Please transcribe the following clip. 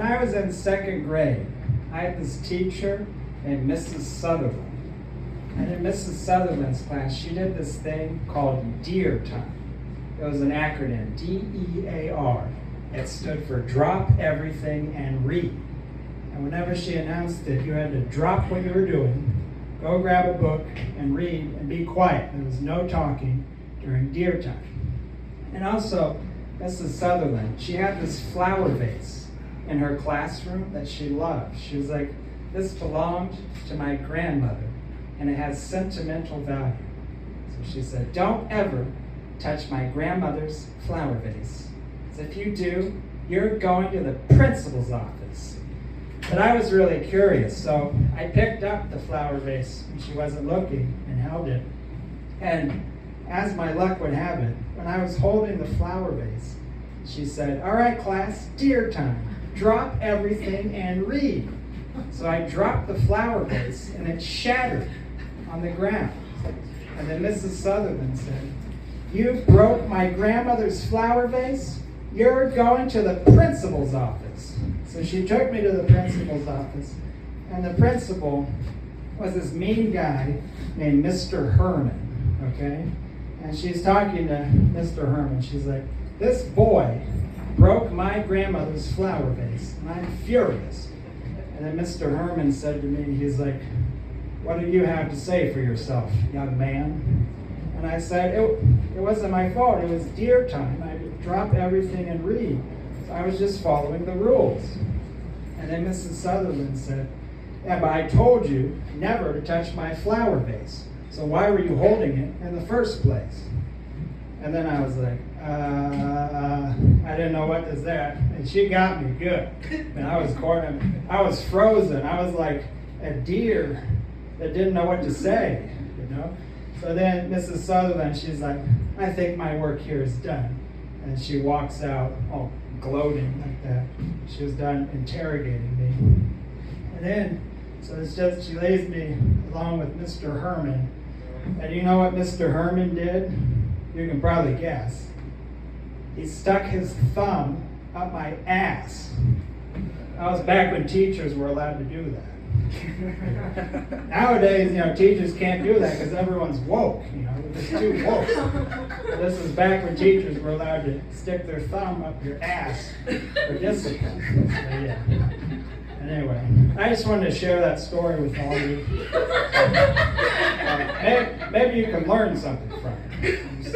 I was in second grade, I had this teacher named Mrs. Sutherland. And in Mrs. Sutherland's class, she did this thing called DEAR time. It was an acronym, DEAR. It stood for Drop Everything and Read. And whenever she announced it, you had to drop what you were doing, go grab a book and read and be quiet. There was no talking during DEAR time. And also, Mrs. Sutherland, she had this flower vase in her classroom that she loved. She was like, this belonged to my grandmother, and it has sentimental value. So she said, don't ever touch my grandmother's flower vase. Because if you do, you're going to the principal's office. But I was really curious, so I picked up the flower vase when she wasn't looking and held it. And as my luck would have it, when I was holding the flower vase, she said, all right, class, DEAR time. Drop everything and read. So I dropped the flower vase, and it shattered on the ground. And then Mrs. Sutherland said, you broke my grandmother's flower vase? You're going to the principal's office. So she took me to the principal's office, and the principal was this mean guy named Mr. Herman, okay? And she's talking to Mr. Herman. She's like, this boy broke my grandmother's flower vase, and I'm furious. And then Mr. Herman said to me, he's like, what do you have to say for yourself, young man? And I said, it wasn't my fault. It was DEAR time. I dropped everything and read. So I was just following the rules. And then Mrs. Sutherland said, yeah, but I told you never to touch my flower vase. So why were you holding it in the first place? And then I was like, I didn't know what is that. And she got me good. And I was cornered. I was frozen. I was like a deer that didn't know what to say, you know? So then Mrs. Sutherland, she's like, I think my work here is done. And she walks out, all gloating like that. She was done interrogating me. And then, so it's just, she lays me along with Mr. Herman. And you know what Mr. Herman did? You can probably guess. He stuck his thumb up my ass. That was back when teachers were allowed to do that. Nowadays, teachers can't do that because everyone's woke. It's too woke. This is back when teachers were allowed to stick their thumb up your ass for discipline. So, yeah. Anyway, I just wanted to share that story with all of you. Maybe you can learn something from it.